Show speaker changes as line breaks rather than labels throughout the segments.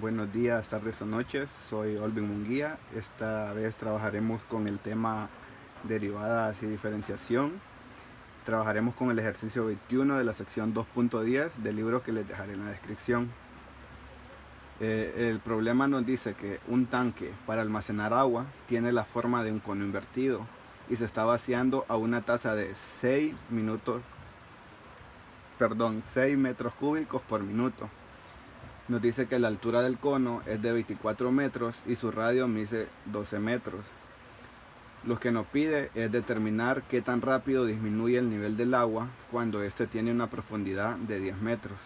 Buenos días, tardes o noches, soy Olvin Munguía. Esta vez trabajaremos con el tema derivadas y diferenciación. Trabajaremos con el ejercicio 21 de la sección 2.10 del libro que les dejaré en la descripción. El problema nos dice que un tanque para almacenar agua tiene la forma de un cono invertido y se está vaciando a una tasa de 6 metros cúbicos por minuto. Nos dice que la altura del cono es de 24 metros y su radio mide 12 metros. Lo que nos pide es determinar qué tan rápido disminuye el nivel del agua cuando éste tiene una profundidad de 10 metros.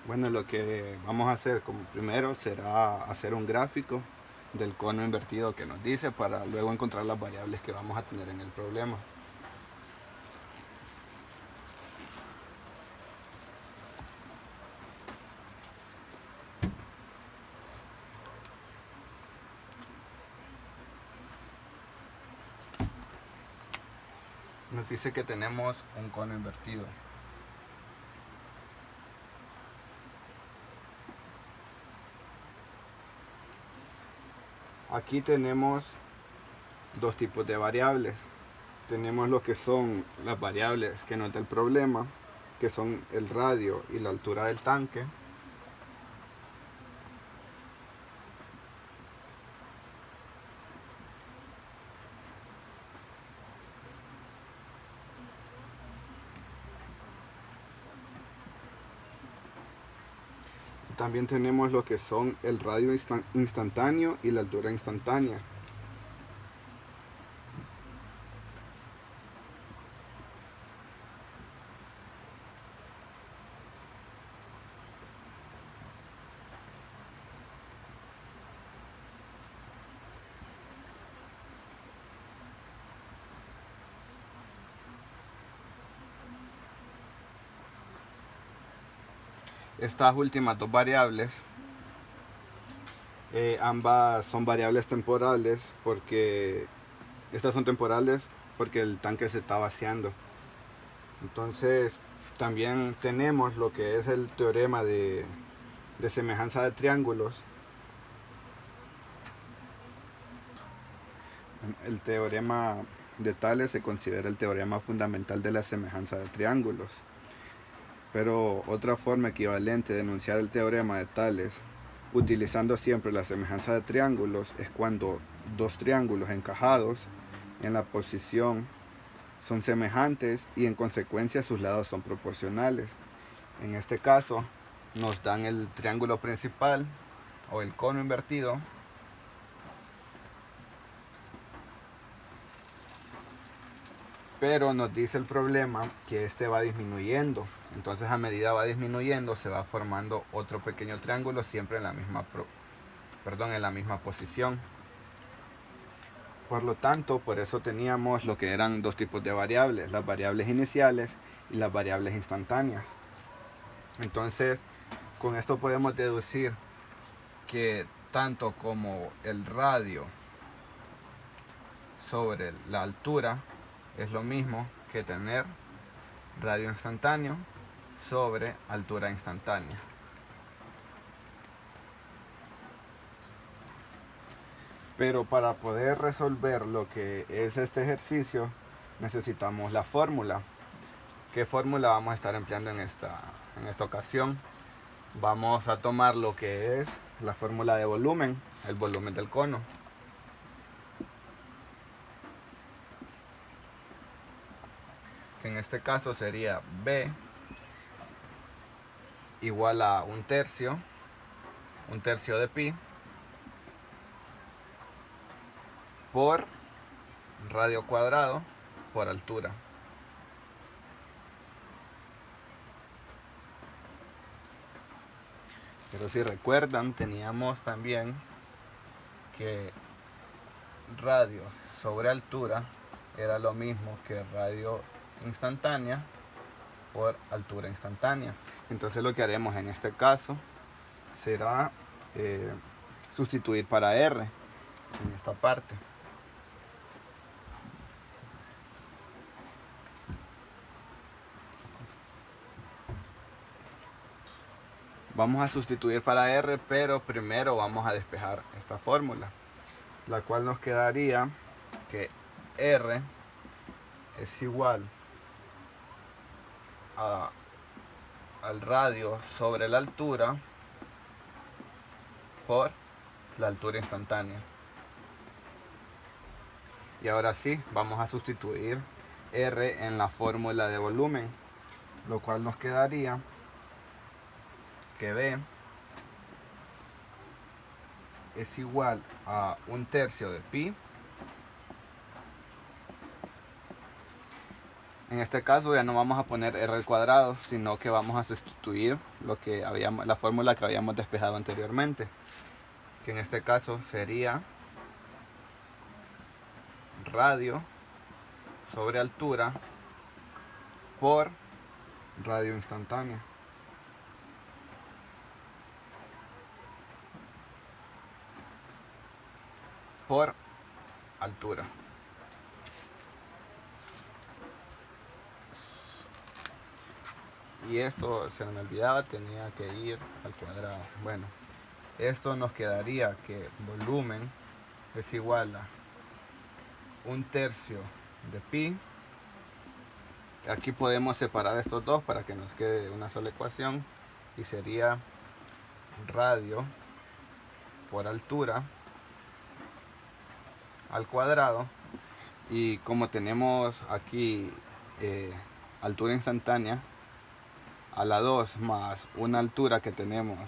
Bueno, lo que vamos a hacer como primero será hacer un gráfico del cono invertido que nos dice para luego encontrar las variables que vamos a tener en el problema. Nos dice que tenemos un cono invertido. Aquí tenemos dos tipos de variables. Tenemos lo que son las variables que nos da el problema, que son el radio y la altura del tanque. También tenemos lo que son el radio instantáneo y la altura instantánea. Estas últimas dos variables, ambas son variables temporales porque estas son temporales porque el tanque se está vaciando. Entonces también tenemos lo que es el teorema de semejanza de triángulos. El teorema de Tales se considera el teorema fundamental de la semejanza de triángulos. Pero otra forma equivalente de enunciar el teorema de Tales, utilizando siempre la semejanza de triángulos, es cuando dos triángulos encajados en la posición son semejantes y en consecuencia sus lados son proporcionales. En este caso nos dan el triángulo principal o el cono invertido pero nos dice el problema que este va disminuyendo. Entonces a medida va disminuyendo se va formando otro pequeño triángulo siempre en la misma posición. Por lo tanto, por eso teníamos lo que eran dos tipos de variables, las variables iniciales y las variables instantáneas. Entonces, con esto podemos deducir que tanto como el radio sobre la altura es lo mismo que tener radio instantáneo sobre altura instantánea. Pero para poder resolver lo que es este ejercicio necesitamos la fórmula. ¿Qué fórmula vamos a estar empleando en esta ocasión? Vamos a tomar lo que es la fórmula de volumen, el volumen del cono. Que en este caso sería B igual a un tercio de pi por radio cuadrado por altura. Pero si recuerdan, teníamos también que radio sobre altura era lo mismo que radio instantánea por altura instantánea. Entonces lo que haremos en este caso será sustituir para R en esta parte. Vamos a sustituir para R, pero primero vamos a despejar esta fórmula, la cual nos quedaría que R es igual al radio sobre la altura por la altura instantánea. Y ahora sí, vamos a sustituir R en la fórmula de volumen, lo cual nos quedaría que V es igual a 1/3 de pi. En este caso ya no vamos a poner R al cuadrado, sino que vamos a sustituir la fórmula que habíamos despejado anteriormente, que en este caso sería radio sobre altura por radio instantánea. Por altura. Y esto se me olvidaba, tenía que ir al cuadrado. Bueno, esto nos quedaría que volumen es igual a 1/3 de pi. Aquí podemos separar estos dos para que nos quede una sola ecuación, y sería radio por altura al cuadrado. Y como tenemos aquí altura instantánea a la 2 más una altura que tenemos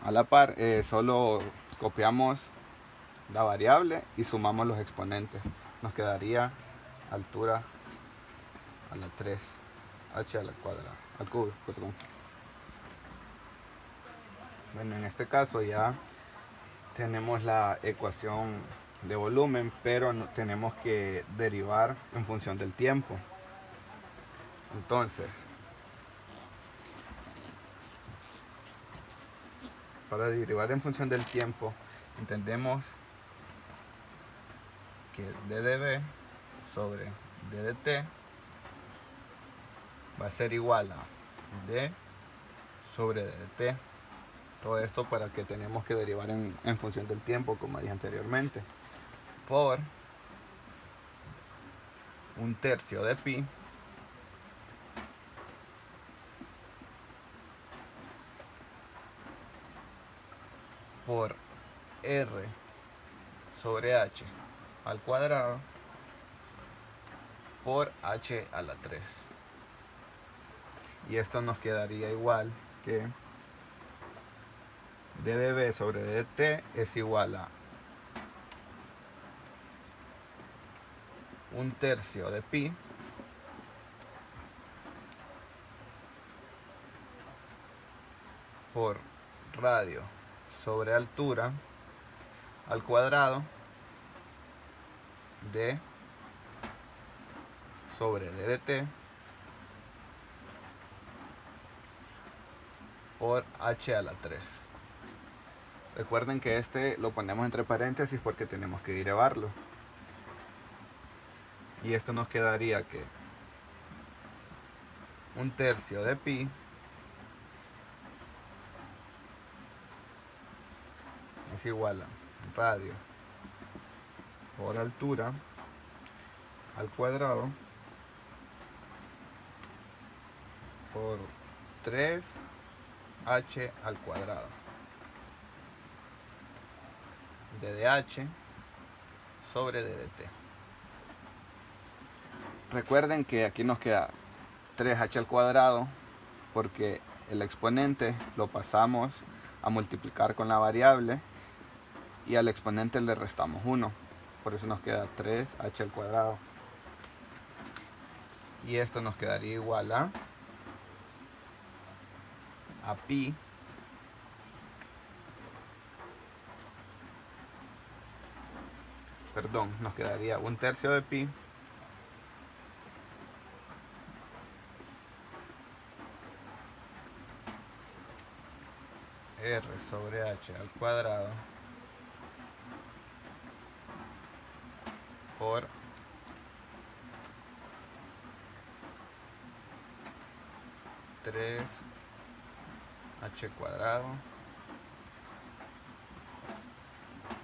a la par, solo copiamos la variable y sumamos los exponentes. Nos quedaría altura a la 3, h al cuadrado, al cubo, perdón. Bueno, en este caso ya tenemos la ecuación de volumen, pero no, tenemos que derivar en función del tiempo. Entonces, para derivar en función del tiempo, entendemos que d de v sobre d de t va a ser igual a d sobre d de t. Todo esto para que tenemos que derivar en función del tiempo, como dije anteriormente, por 1/3 de pi por r sobre h al cuadrado por h a la 3. Y esto nos quedaría igual que d de v sobre d de t es igual a 1/3 de pi por radio sobre altura al cuadrado d sobre d de t por h a la 3. Recuerden que este lo ponemos entre paréntesis porque tenemos que derivarlo. Y esto nos quedaría que 1/3 de pi es igual a radio por altura al cuadrado por 3h al cuadrado d de h sobre d de t. Recuerden que aquí nos queda 3h al cuadrado porque el exponente lo pasamos a multiplicar con la variable y al exponente le restamos 1. Por eso nos queda 3h al cuadrado. Y esto nos quedaría igual a pi nos quedaría 1/3 de pi r sobre h al cuadrado por 3 h cuadrado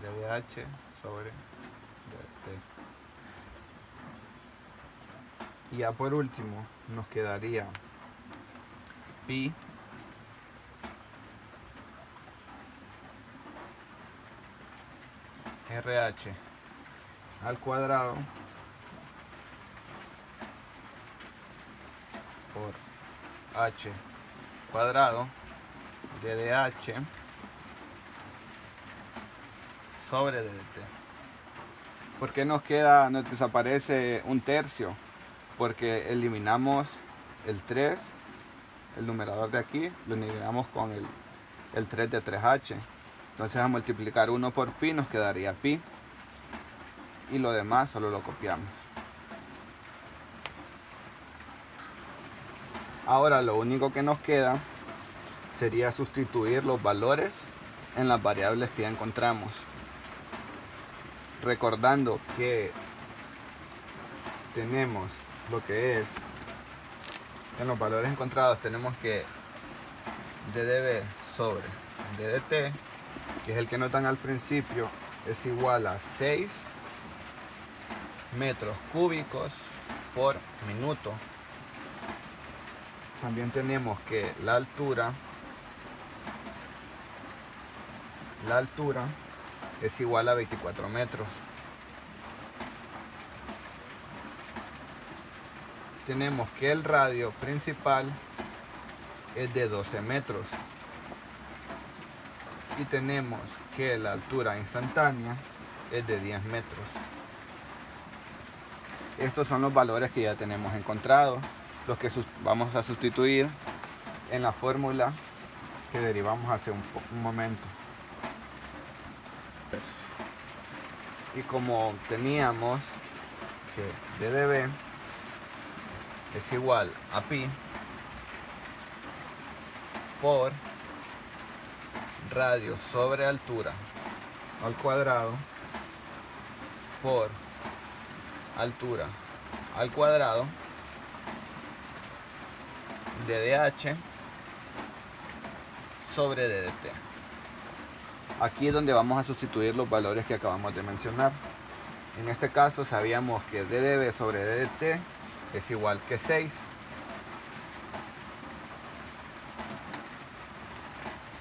de dh sobre dt. Y ya por último nos quedaría pi RH al cuadrado por h cuadrado de dh sobre dt. ¿Por qué nos desaparece un tercio? Porque eliminamos el 3, el numerador de aquí, lo eliminamos con el 3 de 3h. Entonces a multiplicar 1 por pi nos quedaría pi. Y lo demás solo lo copiamos. Ahora lo único que nos queda sería sustituir los valores en las variables que ya encontramos. Recordando que tenemos lo que es, en los valores encontrados tenemos que ddv sobre ddt, que es el que nos dan al principio, es igual a 6 metros cúbicos por minuto. También tenemos que la altura es igual a 24 metros. Tenemos que el radio principal es de 12 metros. Y tenemos que la altura instantánea es de 10 metros. Estos son los valores que ya tenemos encontrados, los que vamos a sustituir en la fórmula que derivamos hace un momento. Y como teníamos que ddv es igual a pi por radio sobre altura al cuadrado por altura al cuadrado de dh sobre ddt. Aquí es donde vamos a sustituir los valores que acabamos de mencionar. En este caso sabíamos que ddv sobre ddt es igual que 6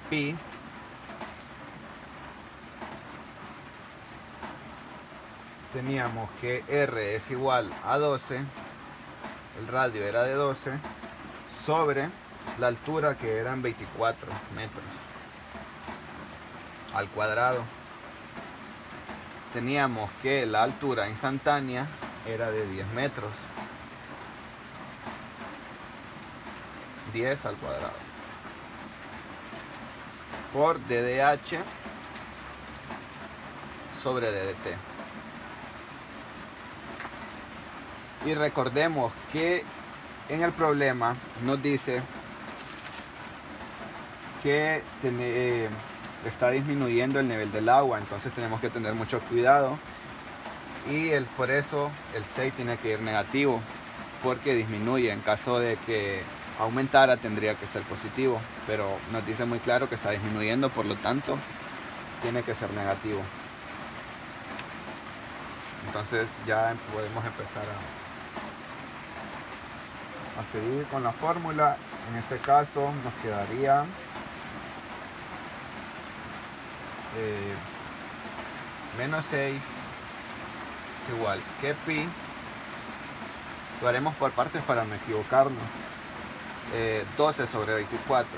pi teníamos que r es igual a 12, el radio era de 12, sobre la altura que eran 24 metros al cuadrado. Teníamos que la altura instantánea era de 10 metros, 10 al cuadrado, por ddh sobre ddt. Y recordemos que en el problema nos dice que está disminuyendo el nivel del agua, entonces tenemos que tener mucho cuidado, y por eso el 6 tiene que ir negativo, porque disminuye. En caso de que aumentara tendría que ser positivo, pero nos dice muy claro que está disminuyendo, por lo tanto tiene que ser negativo. Entonces ya podemos empezar a seguir con la fórmula. En este caso nos quedaría menos 6 es igual que pi, lo haremos por partes para no equivocarnos, 12 sobre 24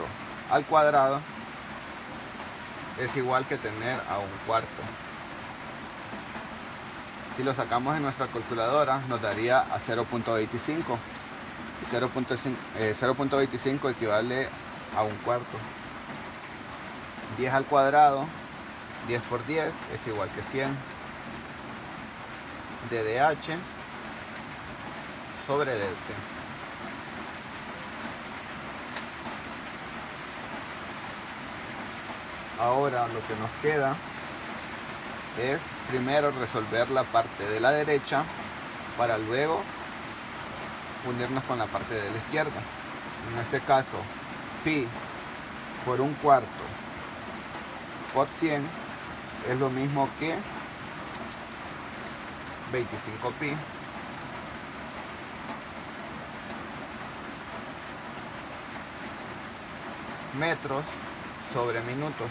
al cuadrado es igual que tener a un cuarto. Si lo sacamos en nuestra calculadora nos daría a 0.25, y 0.25 equivale a un cuarto. 10 al cuadrado, 10 por 10 es igual que 100 de dh sobre dt. Ahora lo que nos queda es primero resolver la parte de la derecha para luego unirnos con la parte de la izquierda. En este caso pi por un cuarto por 100 es lo mismo que 25 pi metros sobre minutos.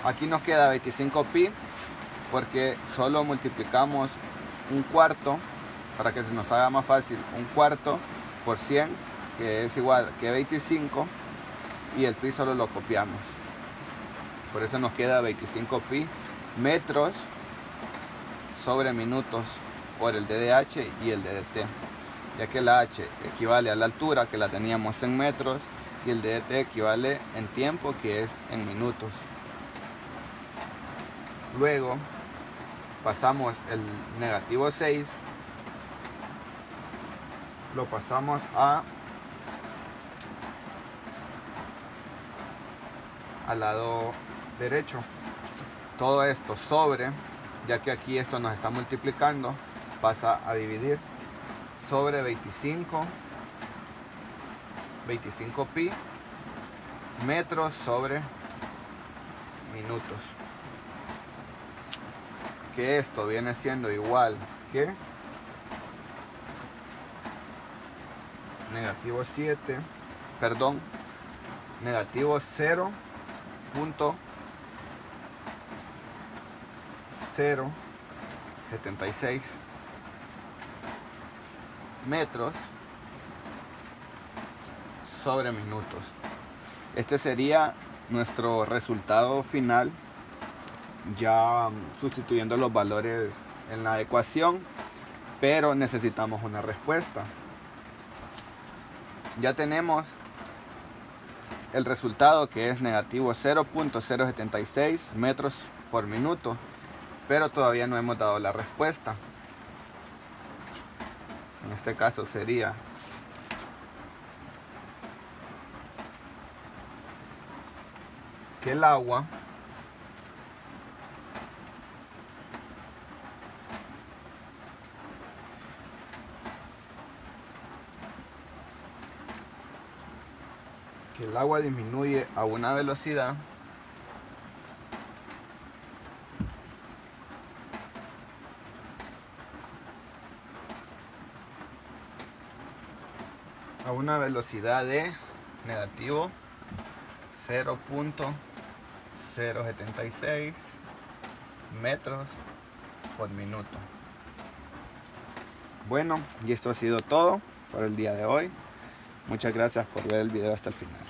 Aquí nos queda 25 pi porque solo multiplicamos un cuarto para que se nos haga más fácil. Un cuarto por 100, que es igual que 25, y el pi solo lo copiamos. Por eso nos queda 25 pi metros sobre minutos por el DDH y el DDT, ya que la H equivale a la altura, que la teníamos en metros, y el DDT equivale en tiempo, que es en minutos. Luego pasamos el negativo 6, lo pasamos al lado derecho. Todo esto sobre, ya que aquí esto nos está multiplicando, pasa a dividir sobre 25 pi metros sobre minutos, que esto viene siendo igual que negativo 0.076 metros sobre minutos. Este sería nuestro resultado final, ya sustituyendo los valores en la ecuación, pero necesitamos una respuesta. Ya tenemos el resultado, que es negativo 0.076 metros por minuto, pero todavía no hemos dado la respuesta. En este caso sería que el agua disminuye a una velocidad de negativo 0.076 metros por minuto. Bueno, y esto ha sido todo por el día de hoy. Muchas gracias por ver el video hasta el final.